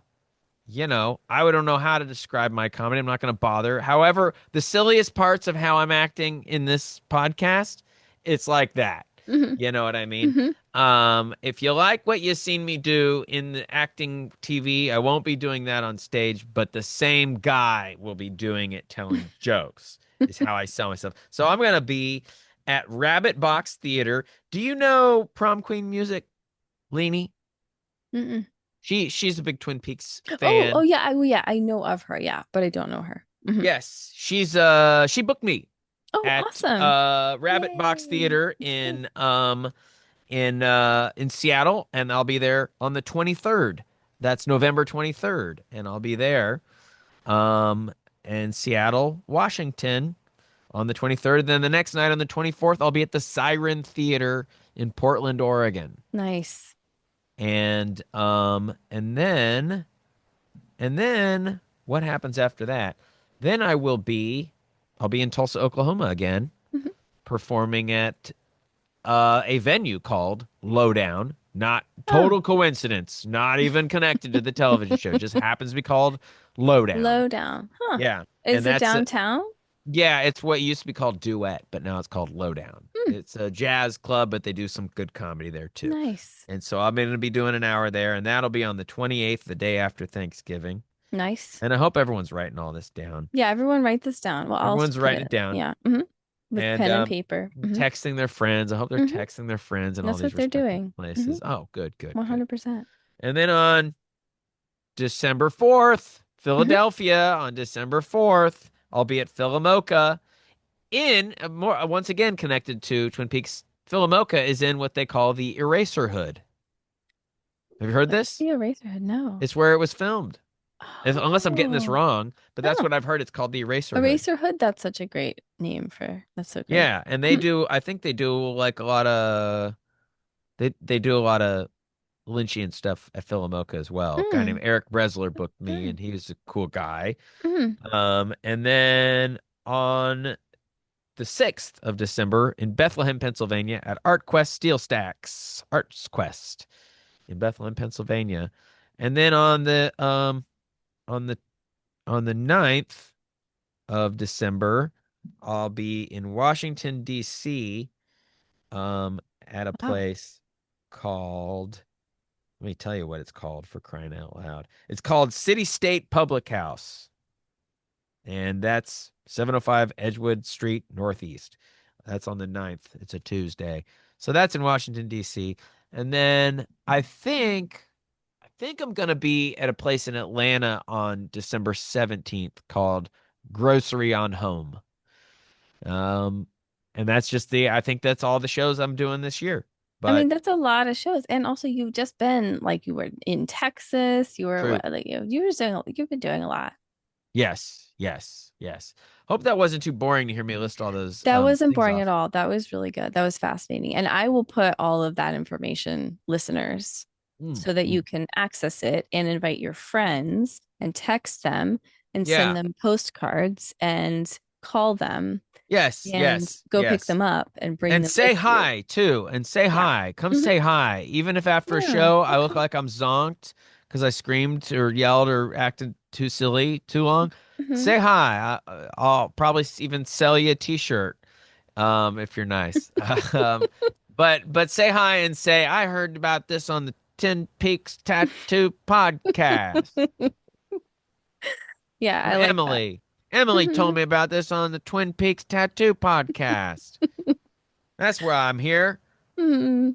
I don't know how to describe my comedy. I'm not going to bother. However, the silliest parts of how I'm acting in this podcast, it's like that. hmm. You know what I mean? Hmm. If you like what you've seen me do in the acting TV, I won't be doing that on stage, but the same guy will be doing it telling jokes, is how I sell myself. So I'm going to be at Rabbit Box Theater. Do you know Prom Queen Music, Leanie? Mm-mm. She's a big Twin Peaks Oh, fan. yeah, I know of her, yeah, but I don't know her. Hmm. Yes, she booked me Oh, at awesome. Rabbit Box Yay. Theater That's good. in Seattle, and I'll be there on the 23rd. That's November 23rd, and I'll be there um in Seattle, Washington on the 23rd. Then the next night on the 24th, I'll be at the Siren Theater in Portland, Oregon. Nice. And then what happens after that? Then I'll be in Tulsa, Oklahoma again, Mhm. performing at a venue called Lowdown. Not Oh, total coincidence, not even connected to the television show. Just happens to be called Lowdown. lowdown. Huh. Yeah. And Is it downtown? yeah, it's what used to be called Duet, but now it's called Lowdown. Hmm. It's a jazz club, but they do some good comedy there too. Nice. And so I'm going to be doing an hour there, and that'll be on the 28th, the day after Thanksgiving. Nice. And I hope everyone's writing all this down. Yeah, everyone write this down. Well, I'll Everyone's put writing it, it down yeah. Hmm. With and pen and paper. Hmm. texting their friends. I hope they're Hmm. texting their friends in all That's these what they're respective doing. Hmm. places. Oh, good, good, good. 100%. And then on December 4th, Hmm. Philadelphia, on December 4th, I'll be at Philomoka in more once again connected to Twin Peaks. Philomoka is in what they call the Eraser Hood. Have you heard What's this? the Eraserhead? No. It's where it was filmed. Unless I'm getting this Oh, wrong, but that's no. what I've heard. It's called the Eraser Hood. Eraserhood, that's such a great name for, that's so great. Yeah, and they Hmm. do. I think they do like a lot of they do a lot of Lynchian stuff at Philomoka as well. A guy named Mm. Eric Bresler booked me, Good. and he was a cool guy. Mm. And then on the 6th of December in Bethlehem, Pennsylvania, at Art Quest Steel Stacks, Arts Quest in Bethlehem, Pennsylvania, and then on the on the 9th of December, I'll be in Washington, D.C. At a Wow. place. called, let me tell you what it's called for crying out loud. It's called City State Public House. And that's 705 Edgewood Street Northeast. That's on the 9th. It's a Tuesday. So that's in Washington, D.C. And then I think I'm gonna be at a place in Atlanta on December 17th called Grocery on Home. Um, and that's just I think that's all the shows I'm doing this year. I mean, But that's a lot of shows. And also you've just been like you were in Texas, you were true. what like you were doing you've been doing a lot. Yes, yes, yes. Hope that wasn't too boring to hear me list all those That wasn't things boring at off. all. That was really good. That was fascinating. And I will put all of that information, listeners, Mm, so that you mm. can access it and invite your friends and text them and send Yeah. them postcards and call them Yes, and yes, go pick yes. them up and bring And them say with you. hi too. And say Yeah. hi. Come Hmm. say hi. Even if after a Yeah. show I look Okay. like I'm zonked because I screamed or yelled or acted too silly too long, Hmm. say hi. I'll probably even sell you a t-shirt if you're nice. But say hi and say I heard about this on the Tin Peaks Tattoo podcast Yeah, from I like that. Emily. Emily Hmm. told me about this on the Twin Peaks Tattoo podcast. That's why I'm here. Hmm.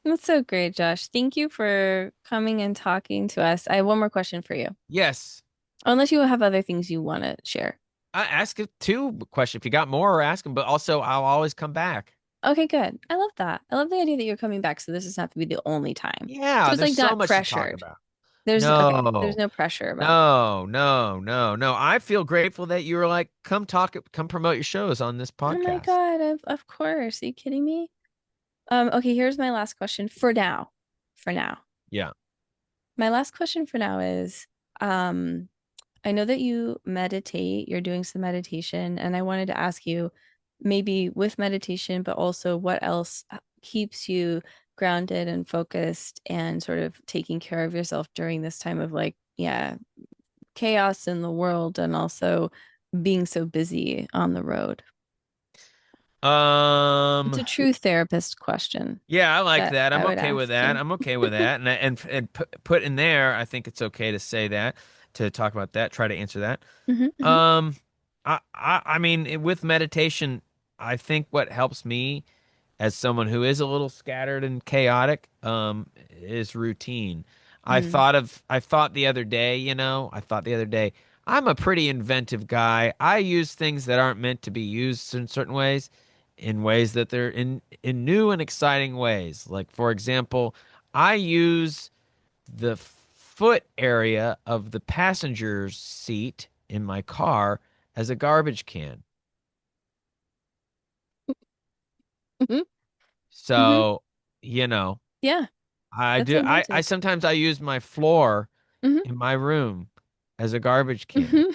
That's so great, Josh. Thank you for coming and talking to us. I have one more question for you. Yes. Unless you have other things you want to share. I ask a two question. If you got more, ask them. But also, I'll always come back. Okay, good. I love that. I love the idea that you're coming back, so this doesn't have to be the only time. So Yeah, it's there's like so not much to talk pressured. about. There's okay. There's No, no pressure about. no. I feel grateful that you were like, come talk, come promote your shows on this Oh my podcast. God, of course. Are you kidding me? Okay, here's my last question for now. For now. Yeah. My last question for now is, um, I know that you meditate, you're doing some meditation, and I wanted to ask you maybe with meditation, but also what else keeps you grounded and focused and sort of taking care of yourself during this time of like, yeah, chaos in the world and also being so busy on the road. It's Um. a true therapist question Yeah, I like that that. I I'm would okay with ask that. you. I'm okay with that. And put in there. I think it's okay to say that, to talk about that. Try to answer that. Hmm. Hmm. Um, I mean, with meditation, I think what helps me as someone who is a little scattered and chaotic, is routine. Mm. I thought the other day, I'm a pretty inventive guy. I use things that aren't meant to be used in certain ways, in ways that they're in new and exciting ways. Like, for example, I use the foot area of the passenger's seat in my car as a garbage can. Hmm. Hmm. So, you know, Yeah, I that's do. I inventive. sometimes I use my floor Hmm. in my room as a garbage can.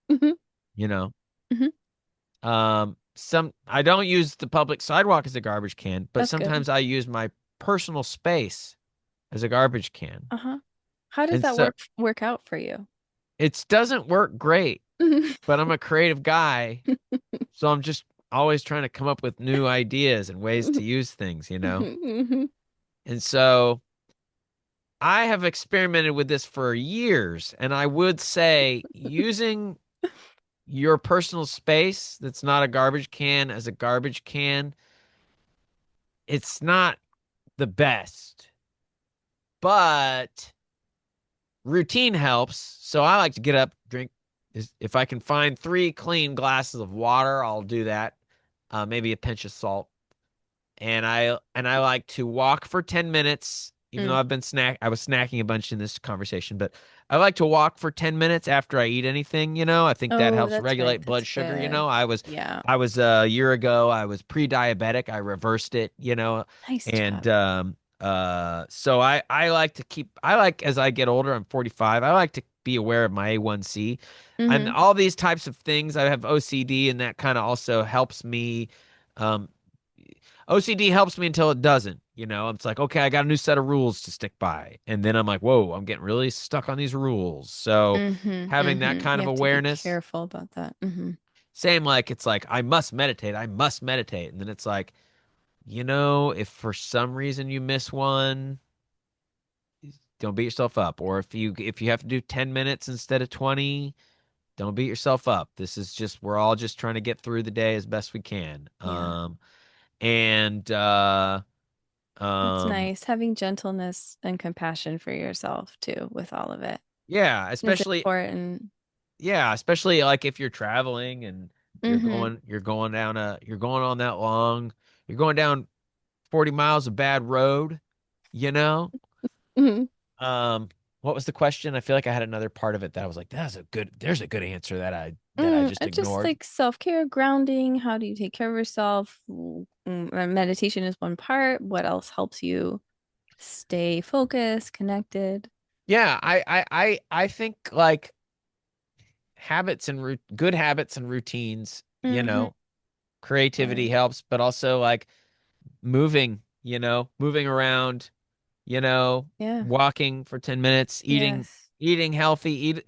Hmm. Hmm. You know, Hmm. some I don't use the public sidewalk as a garbage can, but That's good. sometimes I use my personal space as a garbage can. Uh-huh. How does And that so work out for you? it doesn't work great, but I'm a creative guy, so I'm just always trying to come up with new ideas and ways to use things. Hmm. And so I have experimented with this for years, and I would say using your personal space that's not a garbage can as a garbage can, it's not the best, but routine helps. So I like to get up, drink. If I can find 3 clean glasses of water, I'll do that. Maybe a pinch of salt. And I like to walk for 10 minutes, even though Mm. I was snacking a bunch in this conversation, but I like to walk for 10 minutes after I eat anything. I think that Oh, helps that's right. regulate That's blood sugar. good. I was Yeah. I was a year ago, I was pre-diabetic. I reversed it. Nice And job. so I like to as I get older, I'm 45. I like to be aware of my A1C and Hmm. all these types of things. I have OCD, and that kind of also helps me. um OCD helps me until it doesn't. It's like, okay, I got a new set of rules to stick by. And then I'm like, whoa, I'm getting really stuck on these rules. So Hmm. having that Hmm. kind You of have to be awareness, careful about that. Hmm. same like it's like, I must meditate. I must meditate. And then it's like, if for some reason you miss one, don't beat yourself up. Or if you have to do 10 minutes instead of 20, don't beat yourself up. This is just we're all just trying to get through the day as best we can. Yeah. And That's um nice. Having gentleness and compassion for yourself too with all of it yeah, is especially important. like if you're traveling and Mm-hmm. you're going on that long, you're going down 40 miles of bad road, you know? Hmm. Um, what was the question? I feel like I had another part of it that I was like, there's a good answer that I just Just ignored. like self-care, grounding. How do you take care of yourself? Meditation is one part. What else helps you stay focused, connected? Yeah, I think like good habits and routines, Mm-hmm. creativity Right. helps, but also like moving around, you know, Yeah. walking for 10 minutes, Yes. eating healthy,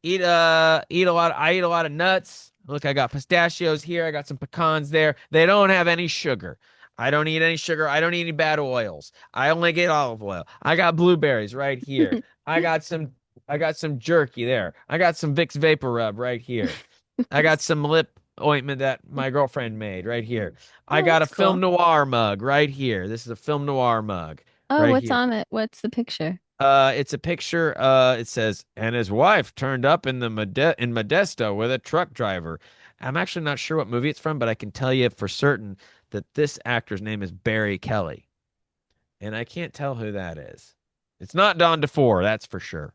eat a lot. I eat a lot of nuts. Look, I got pistachios here. I got some pecans there. They don't have any sugar. I don't eat any sugar. I don't eat any bad oils. I only get olive oil. I got blueberries right here. I got some I got some jerky there. I got some Vicks Vapor Rub right here. I got some lip ointment that my girlfriend made right here. I Oh, got a that's film cool. noir mug right here. This is a film noir mug Oh, right what's here. on it? What's the picture? It's a picture. It says, and his wife turned up in in Modesto with a truck driver. I'm actually not sure what movie it's from, but I can tell you for certain that this actor's name is Barry Kelly, and I can't tell who that is. It's not Don DeFore, that's for sure.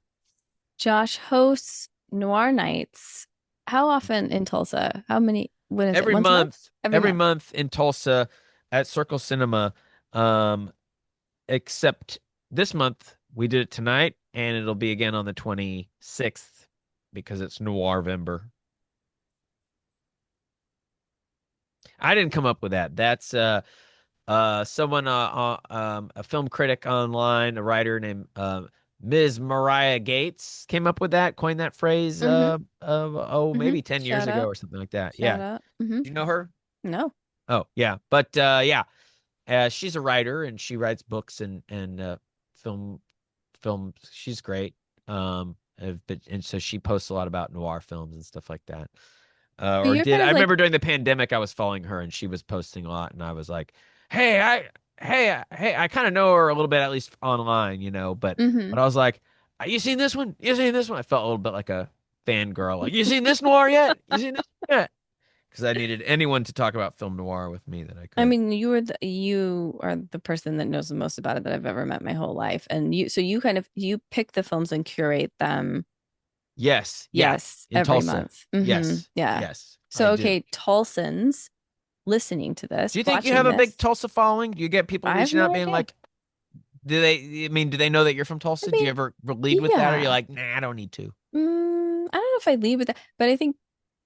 Josh hosts Noir Nights. How often in Tulsa? When is it? Every Once a month? month, Every every month. month in Tulsa at Circle Cinema, um, except this month we did it tonight, and it'll be again on the 26th because it's Noirvember. I didn't come up with that. That's someone a film critic online, a writer named Ms. Mariah Gates came up with that, coined that phrase Mm-hmm. Mm-hmm. maybe 10 years Shout ago out. or something like that. Yeah. Shout out. Mm-hmm. Do you know her? No. Oh, yeah. But yeah, she's a writer and she writes books and film film. She's great. And so she posts a lot about noir films and stuff like that. But Or you're did kind I of like, remember during the pandemic I was following her and she was posting a lot and I was like, "Hey, I kind of know her a little bit at least online, but mm-hmm. I was like, you seen this one? You seen this one?" I felt a little bit like a fangirl. Like, "You seen this noir yet? You seen this one yet?" Because I needed anyone to talk about film noir with me that I I could. mean, you are the person that knows the most about it that I've ever met my whole life. And you pick the films and curate them. Yes, yeah, Yes, in every Tulsa. month. Mm-hmm. Yes, Yeah. yes, I So, do. okay, Tulsans listening to Do this, you think you have watching a big this, Tulsa following? Do you get people I have reaching no out being idea. like, do they know that you're from I Tulsa? Do you mean, ever lead with that? Or are you yeah. like, nah, I don't need to? I don't know if I lead with that, but I think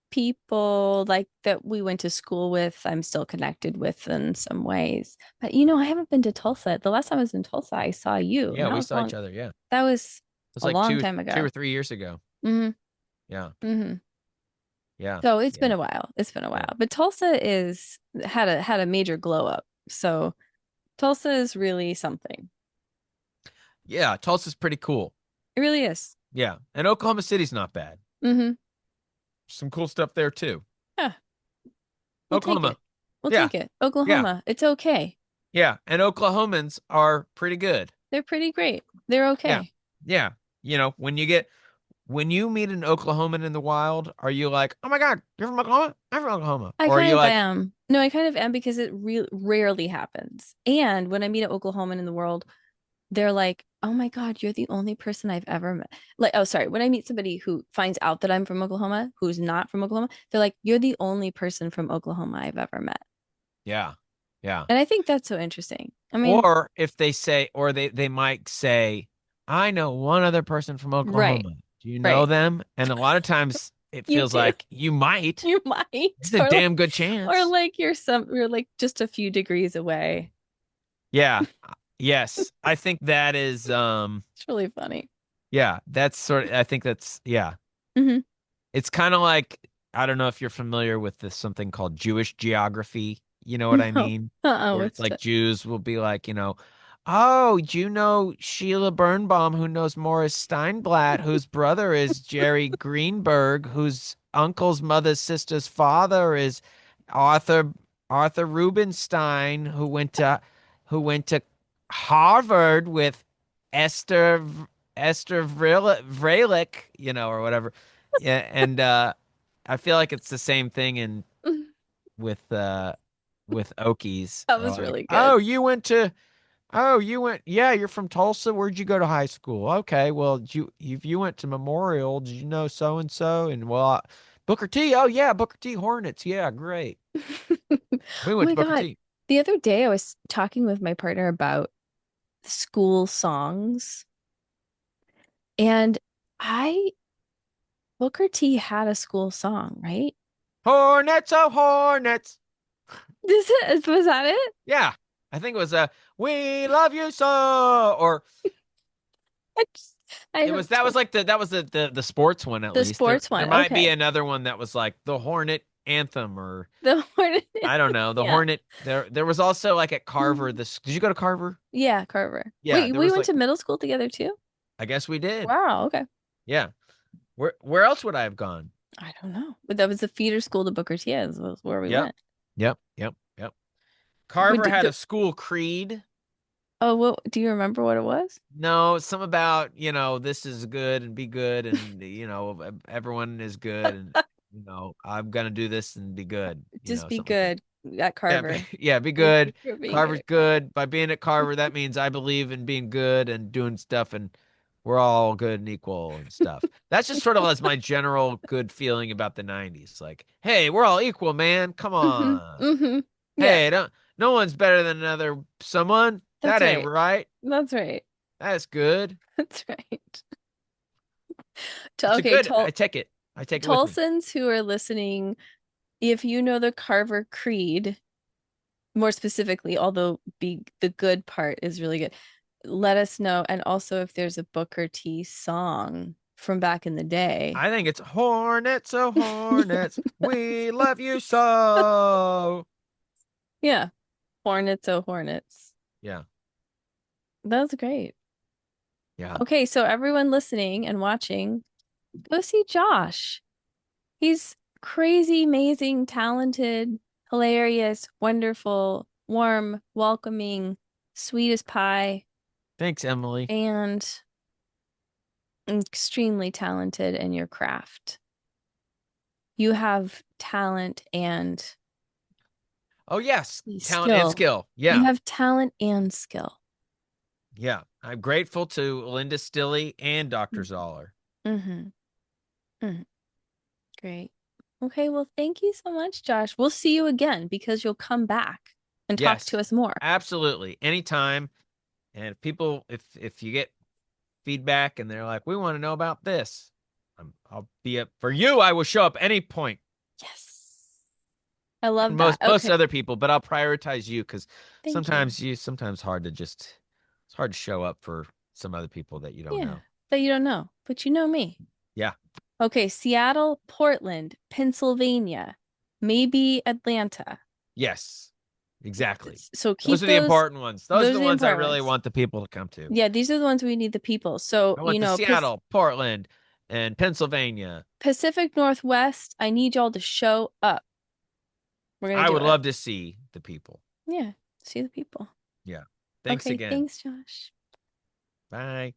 people like that we went to school with, I'm still connected with in some ways. But I haven't been to Tulsa. The last time I was in Tulsa, I saw you, Yeah, and we saw each other. Yeah. It that was was a like long two, time two ago. or 3 years ago. Hmm. Yeah. Hmm. Yeah. So it's been Yeah. a while. It's been a Yeah. while. But Tulsa is had a major glow up. So Tulsa is really something. Yeah. Tulsa's pretty cool. It really is. Yeah. And Oklahoma City's not bad. Hmm. Some cool stuff there too. Yeah, we'll take Oklahoma. it. We'll Yeah. take it. Yeah. Oklahoma, it's okay. Yeah. And Oklahomans are pretty good. They're pretty great. They're Yeah. okay. Yeah. When you meet an Oklahoman in the wild, are you like, oh my God, you're from Oklahoma? I'm from Oklahoma. I Or are kind you of like, am. No, I kind of am because it rarely happens. And when I meet an Oklahoman in the world, they're like, "Oh my God, you're the only person I've ever met." Like, oh, sorry. When I meet somebody who finds out that I'm from Oklahoma, who's not from Oklahoma, they're like, "You're the only person from Oklahoma I've ever met." yeah, yeah. And I think that's so interesting. I mean, Or if they say, or they might say, I know one other person from right, Oklahoma. Do you know right. them? And a lot of times it You feels do. like you might. You might. It's a Or like, damn good or chance. like you're like just a few degrees away. Yeah. Yes. I think that is It's really funny. yeah, that's I think that's yeah. Hmm. It's kind of like I don't know if you're familiar with this something called Jewish geography. You know what I No. mean? Where it's What's like that? Jews will be like, oh, do you know Sheila Birnbaum, who knows Morris Steinblatt, whose brother is Jerry Greenberg, whose uncle's mother's sister's father is Arthur Arthur Rubinstein, who went to Harvard with Esther Vrelick, or whatever. Yeah, and I feel like it's the same thing in with uh with Okies. That They're was like, really good. yeah, you're from Tulsa. Where'd you go to high school? Okay, well, if you went to Memorial, did you know so and so? And well, Booker T. Oh yeah, Booker T. Hornets. Yeah, great. Oh We went to my Booker God. T. The other day I was talking with my partner about school songs, and I Booker T had a school song, right? Hornets, oh Hornets. Was that it? Yeah, I think it was "We Love You So," or I, just, I it don't was that was like the sports one at the least. There sports there one. might be Okay. another one that was like the Hornet anthem, or The Hornet. I don't know, the Yeah. Hornet. There was also like at Carver. This Did you go to Carver? Yeah, Carver. Yeah, Wait, there we was went like to middle school together too? I guess we did. Wow, okay. Yeah. Where else would I have gone? I don't know. But that was the feeder school to Booker T was where we Yep. went. Yep. Yep. Yep. But Carver had a school creed. oh, what do you remember what it was? No, some about, this is good and be good and, everyone is good and, I'm gonna do this and be good, Just be something like that. good at Yeah, Carver. yeah, be Thank good. you for being good Carver's at Carver. good. By being at Carver, that means I believe in being good and doing stuff and we're all good and equal and stuff. That's just sort of as my general good feeling about the 90s. Like, hey, we're all equal, man. Come on. Yeah, Hey, don't no one's better than another someone. that's That ain't right. right. That's right. That's good. That's right. It's a Okay, good. I take it. I take it with me. Tulsans who are listening, if you know the Carver Creed, more specifically, although be the good part is really good, let us know. And also if there's a Booker T song from back in the day. I think it's Hornets, oh Yeah. Hornets, we love you so. Yeah. Hornets, oh Hornets. Yeah, That's great. yeah. Okay, so everyone listening and watching, go see Josh. He's crazy, amazing, talented, hilarious, wonderful, warm, welcoming, sweet as pie, Thanks, Emily. and extremely talented in your craft. You have talent and Oh yes, talent and skill. skill. You Yeah, have talent and skill. yeah. I'm grateful to Linda Stilley and Dr. Zoller. Mm-hmm. Mm-hmm. Great. Okay, well, thank you so much, Josh. We'll see you again because you'll come back and talk to Yes, us more. absolutely. Anytime. And if you get feedback and they're like, we want to know about this, I'll be up for you. I will show up any point. Yes. I love And that. most Okay. other people, but I'll prioritize you because Thank you. sometimes it's hard to show up for some other people that you don't Yeah, know. that you don't know, but you know me. Yeah. Okay, Seattle, Portland, Pennsylvania, maybe Atlanta. Yes. Exactly. So Those keep are the those. important ones. Those are Those the are the ones I important really ones. want the people to come to. Yeah, these are the ones we need the people. So, I want the Seattle, Portland, and Pennsylvania. Pacific Northwest, I need y'all to show up. We're gonna I do would it. love to see the people. Yeah, see the people. Yeah. Thanks Okay, again. thanks, Josh. Bye.